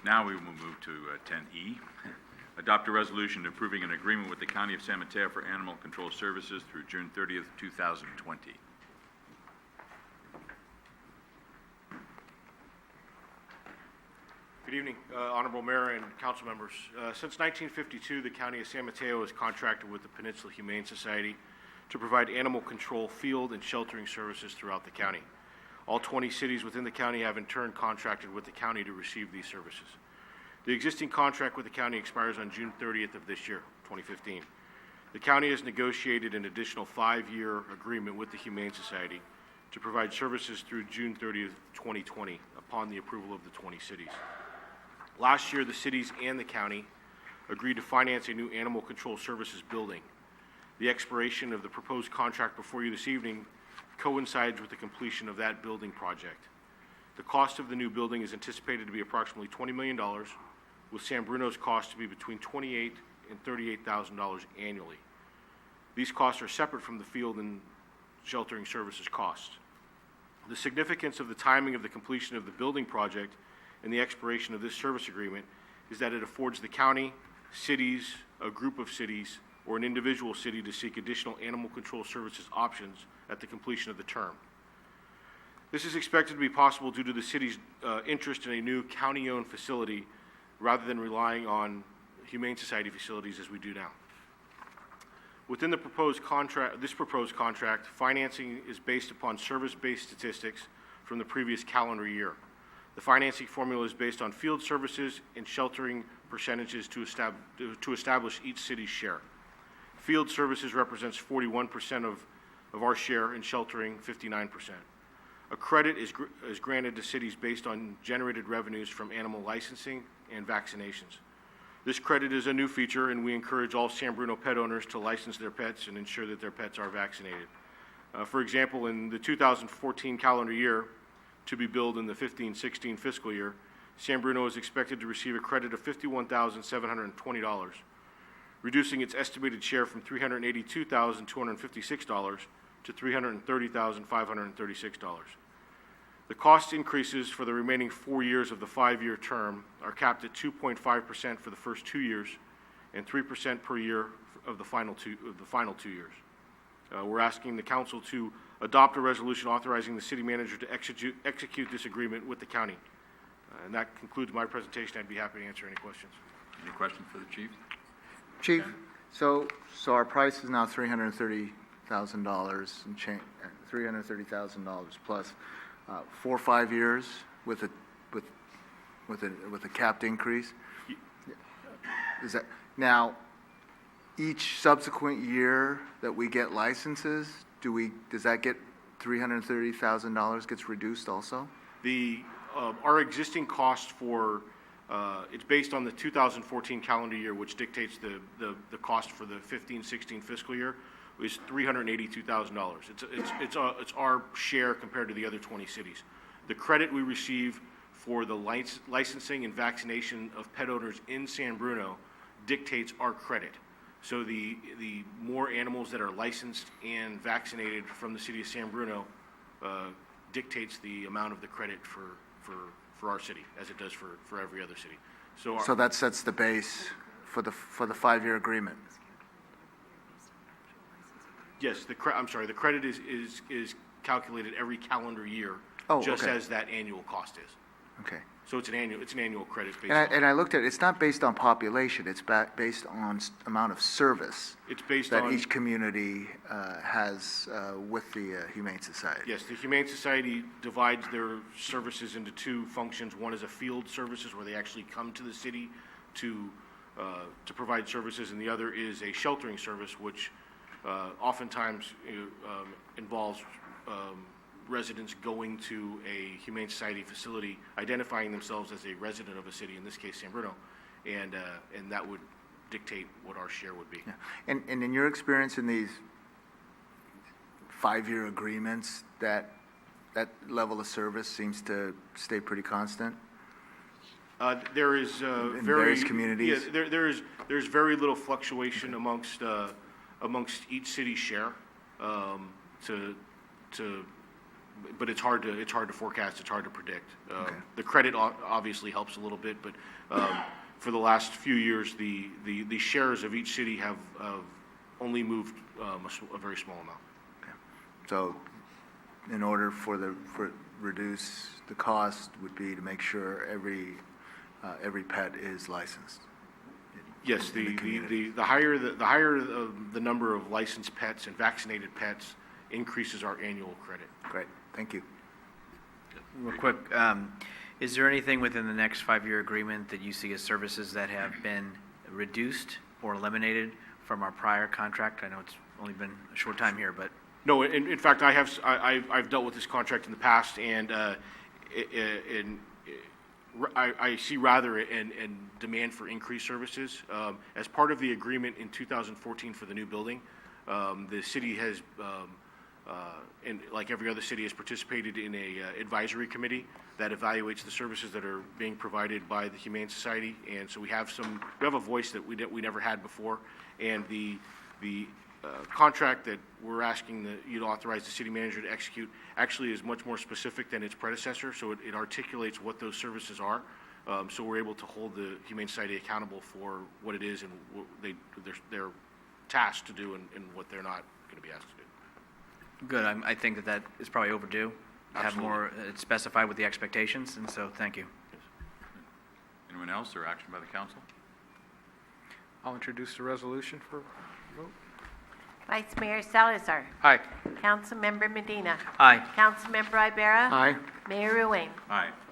Now we will move to 10E. Adopt a resolution approving an agreement with the County of San Mateo for animal control services through June 30th, 2020. Good evening, Honorable Mayor and council members. Since 1952, the County of San Mateo has contracted with the Peninsula Humane Society to provide animal control, field, and sheltering services throughout the county. All 20 cities within the county have in turn contracted with the county to receive these services. The existing contract with the county expires on June 30th of this year, 2015. The county has negotiated an additional 5-year agreement with the Humane Society to provide services through June 30th, 2020, upon the approval of the 20 cities. Last year, the cities and the county agreed to finance a new animal control services building. The expiration of the proposed contract before you this evening coincides with the completion of that building project. The cost of the new building is anticipated to be approximately $20 million, with San Bruno's cost to be between $28,000 and $38,000 annually. These costs are separate from the field and sheltering services costs. The significance of the timing of the completion of the building project and the expiration of this service agreement is that it affords the county, cities, a group of cities, or an individual city to seek additional animal control services options at the completion of the term. This is expected to be possible due to the city's interest in a new county-owned facility rather than relying on Humane Society facilities as we do now. Within the proposed contract, financing is based upon service-based statistics from the previous calendar year. The financing formula is based on field services and sheltering percentages to establish each city's share. Field services represents 41% of our share, and sheltering 59%. A credit is granted to cities based on generated revenues from animal licensing and vaccinations. This credit is a new feature, and we encourage all San Bruno pet owners to license their pets and ensure that their pets are vaccinated. For example, in the 2014 calendar year, to be billed in the 15-16 fiscal year, San Bruno is expected to receive a credit of $51,720, reducing its estimated share from $382,256 to $330,536. The cost increases for the remaining 4 years of the 5-year term are capped at 2.5% for the first 2 years and 3% per year of the final 2 years. We're asking the council to adopt a resolution authorizing the city manager to execute this agreement with the county. And that concludes my presentation. I'd be happy to answer any questions. Any questions for the chief? Chief, so our price is now $330,000 and change, $330,000 plus 4 or 5 years with a capped increase. Is that now? Each subsequent year that we get licenses, does that get $330,000 gets reduced also? Our existing cost for it's based on the 2014 calendar year, which dictates the cost for the 15-16 fiscal year, is $382,000. It's our share compared to the other 20 cities. The credit we receive for the licensing and vaccination of pet owners in San Bruno dictates our credit. So the more animals that are licensed and vaccinated from the city of San Bruno dictates the amount of the credit for our city, as it does for every other city. So that sets the base for the 5-year agreement. Yes, the credit is calculated every calendar year, just as that annual cost is. Okay. So it's an annual credit based and I looked at it. It's not based on population. It's based on amount of service. It's based that on each community has with the Humane Society. Yes, the Humane Society divides their services into 2 functions. One is a field services, where they actually come to the city to provide services, and the other is a sheltering service, which oftentimes involves residents going to a Humane Society facility, identifying themselves as a resident of a city, in this case San Bruno, and that would dictate what our share would be. Yeah. And in your experience in these 5-year agreements, that level of service seems to stay pretty constant? There is in various communities. Yeah, there's very little fluctuation amongst each city's share to but it's hard to forecast, it's hard to predict. Okay. The credit obviously helps a little bit, but for the last few years, the shares of each city have only moved a very small amount. So in order for reduce the cost would be to make sure every pet is licensed. Yes, in the community. the higher the number of licensed pets and vaccinated pets increases our annual credit. Great, thank you. Real quick, is there anything within the next 5-year agreement that you see as services that have been reduced or eliminated from our prior contract? I know it's only been a short time here, but No, in fact, I've dealt with this contract in the past, and I see rather an demand for increased services. As part of the agreement in 2014 for the new building, the city has, and like every other city, has participated in a advisory committee that evaluates the services that are being provided by the Humane Society, and so we have a voice that we never had before, and the contract that we're asking you to authorize the city manager to execute actually is much more specific than its predecessor, so it articulates what those services are. So we're able to hold the Humane Society accountable for what it is and what they're tasked to do and what they're not going to be asked to do. good. I think that is probably overdue. Have Absolutely. more specified with the expectations, and so thank you. Anyone else or action by the council? I'll introduce the resolution for vote. Vice Mayor Salazar. Aye. Councilmember Medina. Aye. Councilmember Ibera. Aye. Mayor Ruane. Aye.